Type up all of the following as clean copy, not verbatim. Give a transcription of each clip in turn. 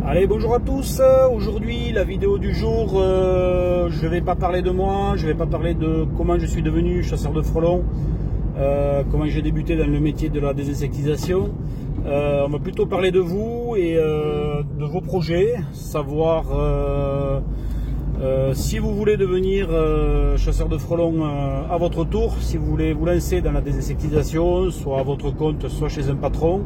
Allez, bonjour à tous. Aujourd'hui, la vidéo du jour, je vais pas parler de moi, je vais pas parler de comment je suis devenu chasseur de frelons, comment j'ai débuté dans le métier de la désinsectisation. On va plutôt parler de vous et de vos projets, savoir si vous voulez devenir chasseur de frelons à votre tour, si vous voulez vous lancer dans la désinsectisation, soit à votre compte, soit chez un patron.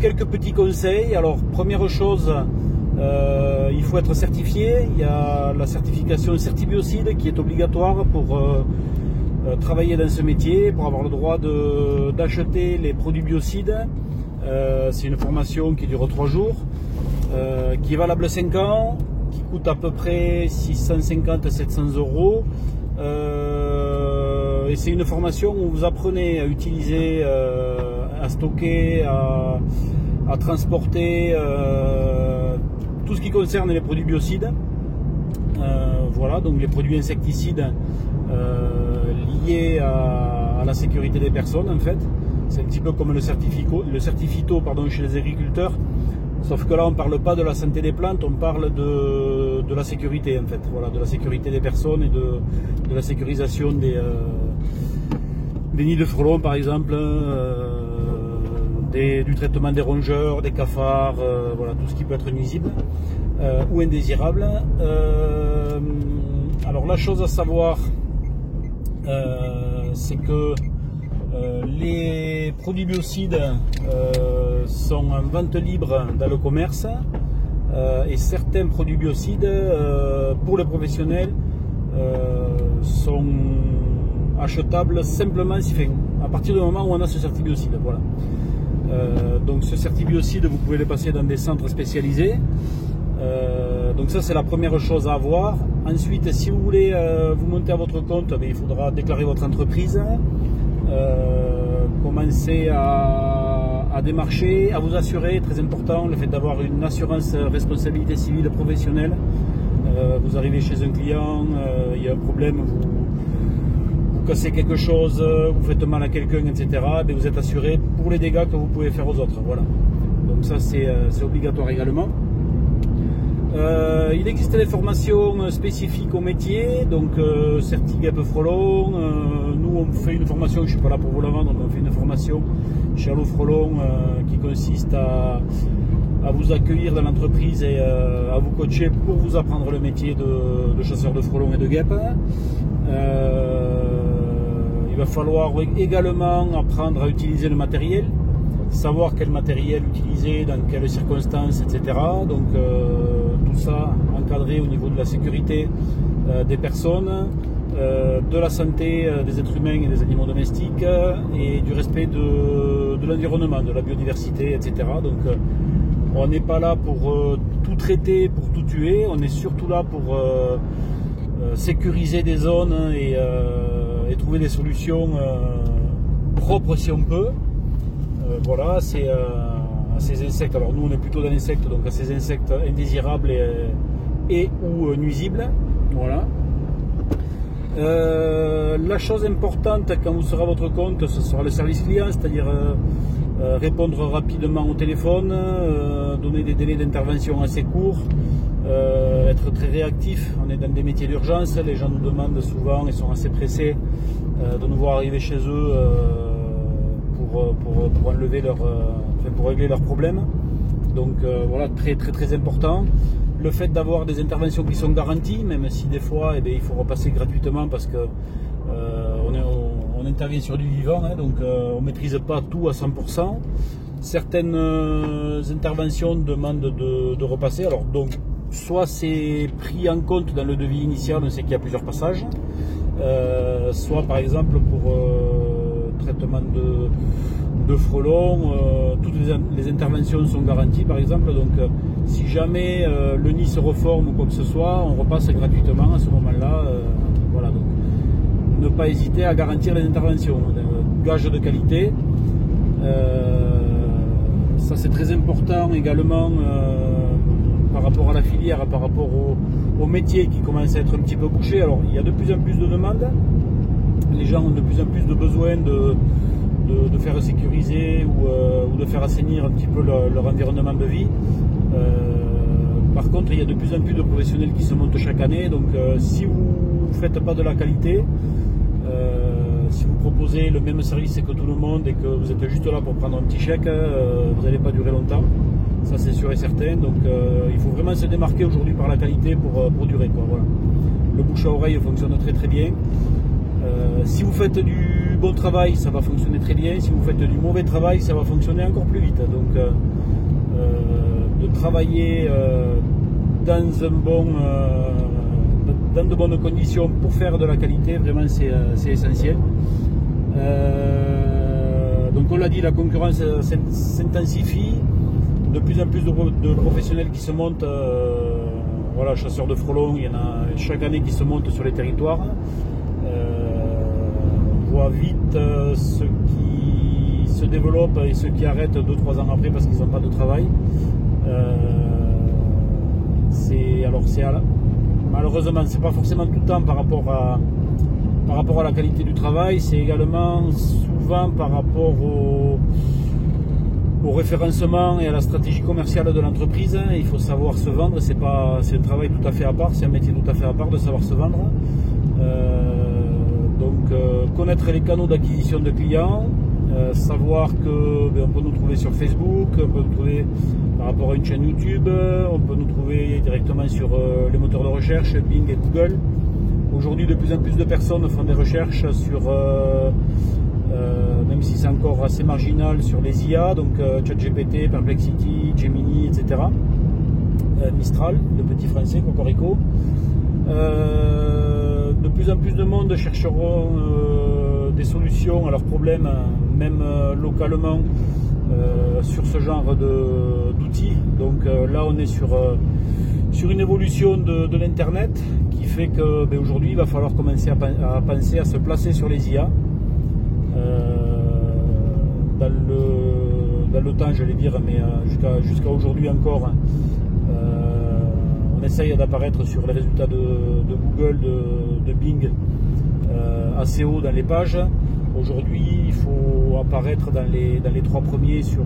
Quelques petits conseils. Alors, première chose, il faut être certifié. Il y a la certification Certibiocide qui est obligatoire pour travailler dans ce métier, pour avoir le droit d'acheter les produits biocides. C'est une formation qui dure 3 jours, qui est valable 5 ans, qui coûte à peu près 650-700 €. Et c'est une formation où vous apprenez à utiliser, à stocker, à transporter tout ce qui concerne les produits biocides. Voilà, donc les produits insecticides liés à la sécurité des personnes en fait. C'est un petit peu comme le certifito chez les agriculteurs. Sauf que là, on ne parle pas de la santé des plantes, on parle de la sécurité en fait. Voilà, de la sécurité des personnes et de la sécurisation des nids de frelons par exemple, du traitement des rongeurs, des cafards, voilà, tout ce qui peut être nuisible ou indésirable. Alors la chose à savoir, c'est que les produits biocides sont en vente libre dans le commerce et certains produits biocides pour les professionnels sont achetables simplement à partir du moment où on a ce certibiocide. Voilà. Donc ce certibiocide, vous pouvez le passer dans des centres spécialisés. Donc ça, c'est la première chose à avoir. Ensuite, si vous voulez vous monter à votre compte, il faudra déclarer votre entreprise, commencer à démarcher, à vous assurer, très important, le fait d'avoir une assurance responsabilité civile professionnelle. Vous arrivez chez un client, il y a un problème, vous cassez quelque chose, vous faites mal à quelqu'un, etc. Mais vous êtes assuré pour les dégâts que vous pouvez faire aux autres. Voilà. Donc ça, c'est obligatoire également. Il existe des formations spécifiques au métier, donc Certiguep Frelon. Nous, on fait une formation, je ne suis pas là pour vous la vendre, donc on fait une formation chez Allo Frelon qui consiste à vous accueillir dans l'entreprise et à vous coacher pour vous apprendre le métier de chasseur de frelons et de guêpes. Il va falloir également apprendre à utiliser le matériel, savoir quel matériel utiliser, dans quelles circonstances, etc. Donc tout ça encadré au niveau de la sécurité des personnes, de la santé des êtres humains et des animaux domestiques et du respect de l'environnement, de la biodiversité, etc. Donc on n'est pas là pour tout traiter, pour tout tuer, on est surtout là pour sécuriser des zones et trouver des solutions propres si on peut. Voilà, c'est à ces insectes. Alors nous, on est plutôt dans l'insecte, donc à ces insectes indésirables et ou nuisibles. Voilà. La chose importante quand vous serez à votre compte, ce sera le service client, c'est-à-dire répondre rapidement au téléphone, donner des délais d'intervention assez courts, être très réactif. On est dans des métiers d'urgence, les gens nous demandent souvent, ils sont assez pressés de nous voir arriver chez eux pour régler leurs problèmes. Donc voilà, très important. Le fait d'avoir des interventions qui sont garanties, même si des fois il faut repasser gratuitement parce que on intervient sur du vivant, hein, donc on ne maîtrise pas tout à 100%. Certaines interventions demandent de repasser. Alors donc soit c'est pris en compte dans le devis initial, on sait qu'il y a plusieurs passages, soit par exemple pour traitement de frelons, toutes les interventions sont garanties par exemple, donc si jamais le nid se reforme ou quoi que ce soit, on repasse gratuitement à ce moment-là. Voilà, donc ne pas hésiter à garantir les interventions, gage de qualité. Ça c'est très important également par rapport à la filière, par rapport au métier qui commence à être un petit peu bouché. Alors il y a de plus en plus de demandes, les gens ont de plus en plus de besoin de de faire sécuriser ou de faire assainir un petit peu leur environnement de vie. Par contre, il y a de plus en plus de professionnels qui se montent chaque année, donc si vous ne faites pas de la qualité, si vous proposez le même service que tout le monde et que vous êtes juste là pour prendre un petit chèque, vous n'allez pas durer longtemps, ça c'est sûr et certain. Donc il faut vraiment se démarquer aujourd'hui par la qualité pour durer, quoi. Voilà. Le bouche à oreille fonctionne très très bien. Si vous faites du bon travail, ça va fonctionner très bien. Si vous faites du mauvais travail, ça va fonctionner encore plus vite. Donc de travailler dans de bonnes conditions pour faire de la qualité, vraiment c'est essentiel. Donc on l'a dit, la concurrence s'intensifie, de plus en plus de professionnels qui se montent, voilà, chasseurs de frelons, il y en a chaque année qui se montent sur les territoires. On voit vite ceux qui se développent et ceux qui arrêtent 2-3 ans après parce qu'ils n'ont pas de travail. Malheureusement, c'est pas forcément tout le temps par rapport à la qualité du travail, c'est également souvent par rapport au référencement et à la stratégie commerciale de l'entreprise. Il faut savoir se vendre, c'est un travail tout à fait à part, c'est un métier tout à fait à part de savoir se vendre. Donc connaître les canaux d'acquisition de clients, savoir que on peut nous trouver sur Facebook, on peut nous trouver par rapport à une chaîne YouTube, on peut nous trouver directement sur les moteurs de recherche, Bing et Google. Aujourd'hui, de plus en plus de personnes font des recherches sur, même si c'est encore assez marginal, sur les IA, donc ChatGPT, Perplexity, Gemini, etc. Mistral, le petit français, Cocorico. De plus en plus de monde chercheront des solutions à leurs problèmes, même localement, sur ce genre d'outils. Donc là on est sur une évolution de l'internet qui fait que aujourd'hui il va falloir commencer à penser à se placer sur les IA. Dans le temps, j'allais dire, mais jusqu'à aujourd'hui encore, on essaye d'apparaître sur les résultats de Google, de Bing, assez haut dans les pages. Aujourd'hui, il faut apparaître dans les 3 premiers sur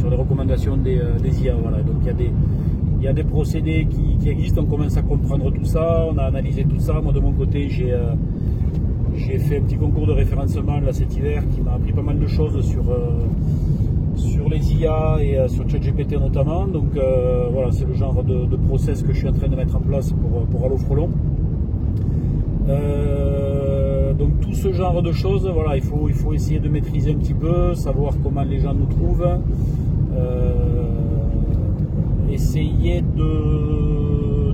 les recommandations des IA. Voilà. Donc il y a des procédés qui existent, on commence à comprendre tout ça, on a analysé tout ça. Moi de mon côté, j'ai fait un petit concours de référencement là, cet hiver qui m'a appris pas mal de choses sur les IA et sur ChatGPT notamment. Donc voilà, c'est le genre de process que je suis en train de mettre en place pour Allo Frelon. Donc tout ce genre de choses, voilà, il faut essayer de maîtriser un petit peu, savoir comment les gens nous trouvent, essayer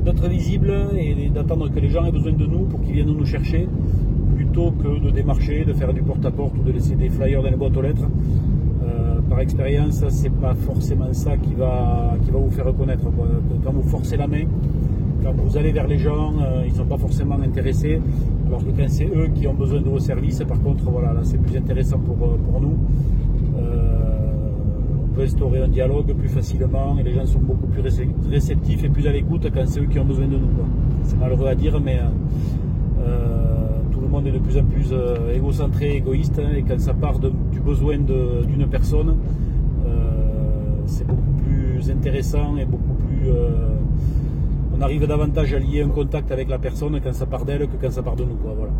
d'être visible et d'attendre que les gens aient besoin de nous pour qu'ils viennent nous chercher, plutôt que de démarcher, de faire du porte-à-porte ou de laisser des flyers dans les boîtes aux lettres. Par expérience, c'est pas forcément ça qui va vous faire reconnaître. Quand vous forcez la main, quand vous allez vers les gens, ils ne sont pas forcément intéressés, alors que quand c'est eux qui ont besoin de vos services, par contre, voilà, là c'est plus intéressant pour nous. On peut instaurer un dialogue plus facilement et les gens sont beaucoup plus réceptifs et plus à l'écoute quand c'est eux qui ont besoin de nous. C'est malheureux à dire, mais tout le monde est de plus en plus égocentré, égoïste, et quand ça part du besoin d'une personne, c'est beaucoup plus intéressant et beaucoup plus... on arrive davantage à lier un contact avec la personne quand ça part d'elle que quand ça part de nous, quoi, voilà.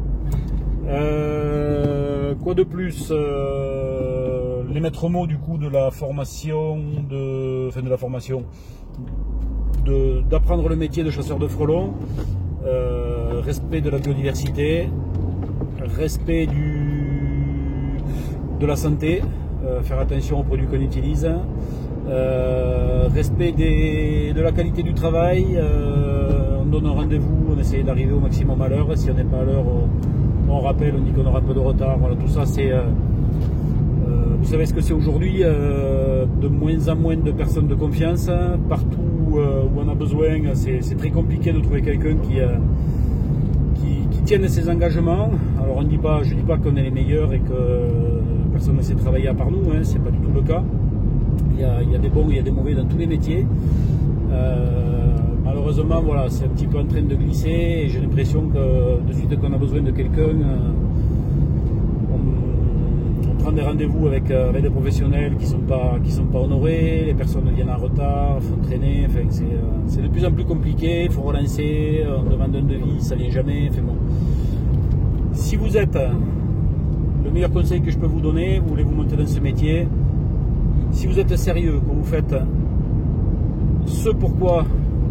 Quoi de plus, les maîtres mots du coup de la formation, d'apprendre le métier de chasseur de frelons, respect de la biodiversité, respect de la santé, faire attention aux produits qu'on utilise, respect de la qualité du travail, on donne un rendez-vous, on essaye d'arriver au maximum à l'heure, si on n'est pas à l'heure, on rappelle, on dit qu'on aura un peu de retard, voilà, tout ça c'est... vous savez ce que c'est aujourd'hui, de moins en moins de personnes de confiance, partout où on a besoin, c'est très compliqué de trouver quelqu'un qui tienne ses engagements. Alors je ne dis pas qu'on est les meilleurs et que personne ne sait travailler à part nous, hein, c'est pas du tout le cas. Il y a des bons et il y a des mauvais dans tous les métiers. Malheureusement, voilà, c'est un petit peu en train de glisser et j'ai l'impression que de suite qu'on a besoin de quelqu'un, on prend prendre des rendez-vous avec des professionnels qui sont pas honorés, les personnes viennent en retard, font traîner, enfin, c'est de plus en plus compliqué, il faut relancer, on demande un devis, ça vient jamais, enfin bon. Si vous êtes, le meilleur conseil que je peux vous donner, vous voulez vous monter dans ce métier, si vous êtes sérieux, que vous faites ce pourquoi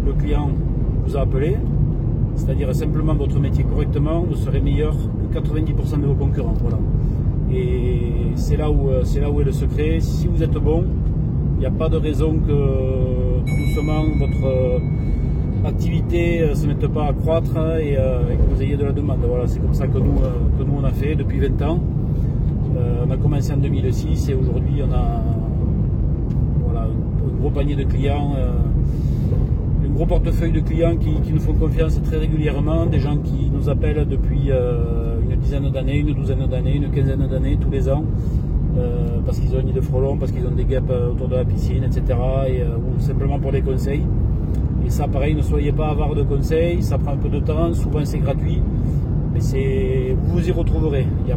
le client vous a appelé, c'est-à-dire simplement votre métier correctement, vous serez meilleur que 90% de vos concurrents. Voilà. Et c'est là où est le secret. Si vous êtes bon, il n'y a pas de raison que tout doucement votre activité ne se mette pas à croître et que vous ayez de la demande. Voilà, c'est comme ça que nous on a fait depuis 20 ans. On a commencé en 2006 et aujourd'hui on a voilà, un gros panier de clients. Un gros portefeuille de clients qui nous font confiance très régulièrement, des gens qui nous appellent depuis une dizaine d'années, une douzaine d'années, une quinzaine d'années, tous les ans, parce qu'ils ont un nid de frelons, parce qu'ils ont des guêpes autour de la piscine, etc. Ou simplement pour des conseils. Et ça, pareil, ne soyez pas avare de conseils, ça prend un peu de temps, souvent c'est gratuit, mais vous vous y retrouverez. Il n'y a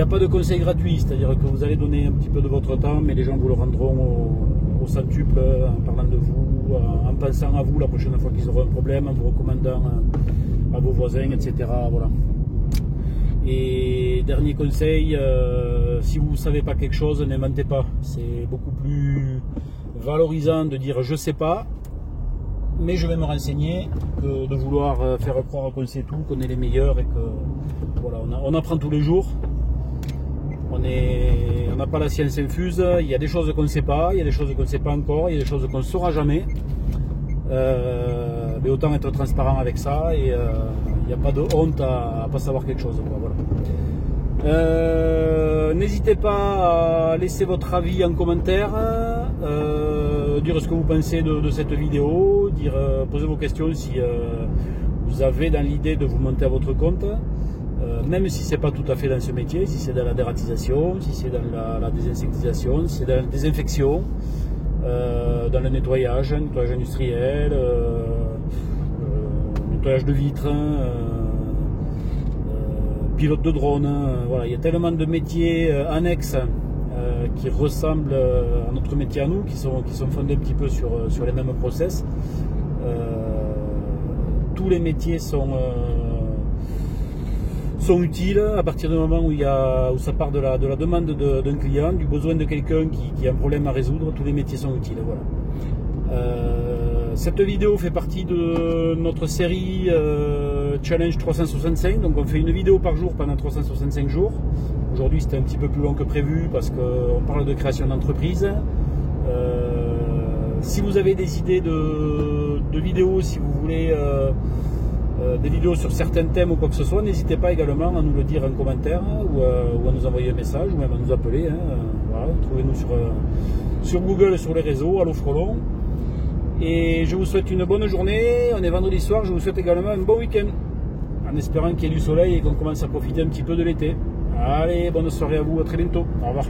pas de conseils gratuits, c'est-à-dire que vous allez donner un petit peu de votre temps, mais les gens vous le rendront au centuple en parlant de vous, en pensant à vous la prochaine fois qu'ils auront un problème, en vous recommandant à vos voisins, etc. Voilà. Et dernier conseil, si vous ne savez pas quelque chose, n'inventez pas. C'est beaucoup plus valorisant de dire je sais pas, mais je vais me renseigner, que de vouloir faire croire qu'on sait tout, qu'on est les meilleurs et que voilà, on apprend tous les jours. On n'a pas la science infuse, il y a des choses qu'on ne sait pas, il y a des choses qu'on ne sait pas encore, il y a des choses qu'on ne saura jamais. Mais autant être transparent avec ça et il n'y a pas de honte à ne pas savoir quelque chose. Voilà. N'hésitez pas à laisser votre avis en commentaire, dire ce que vous pensez de cette vidéo, poser vos questions si vous avez dans l'idée de vous monter à votre compte. Même si c'est pas tout à fait dans ce métier, si c'est dans la dératisation, si c'est dans la désinsectisation, si c'est dans la désinfection, dans le nettoyage industriel, nettoyage de vitres, pilote de drone, voilà, il y a tellement de métiers annexes qui ressemblent à notre métier à nous, qui sont fondés un petit peu sur les mêmes process. Tous les métiers sont utiles à partir du moment où ça part de la demande d'un client, du besoin de quelqu'un qui a un problème à résoudre. Tous les métiers sont utiles. Voilà. Cette vidéo fait partie de notre série Challenge 365. Donc on fait une vidéo par jour pendant 365 jours. Aujourd'hui c'était un petit peu plus long que prévu parce qu'on parle de création d'entreprise. Si vous avez des idées de vidéos, si vous voulez des vidéos sur certains thèmes ou quoi que ce soit, n'hésitez pas également à nous le dire en commentaire ou à nous envoyer un message ou même à nous appeler. Voilà, trouvez-nous sur Google, sur les réseaux, Allo Frelon. Et je vous souhaite une bonne journée. On est vendredi soir, je vous souhaite également un bon week-end en espérant qu'il y ait du soleil et qu'on commence à profiter un petit peu de l'été. Allez, bonne soirée à vous, à très bientôt. Au revoir.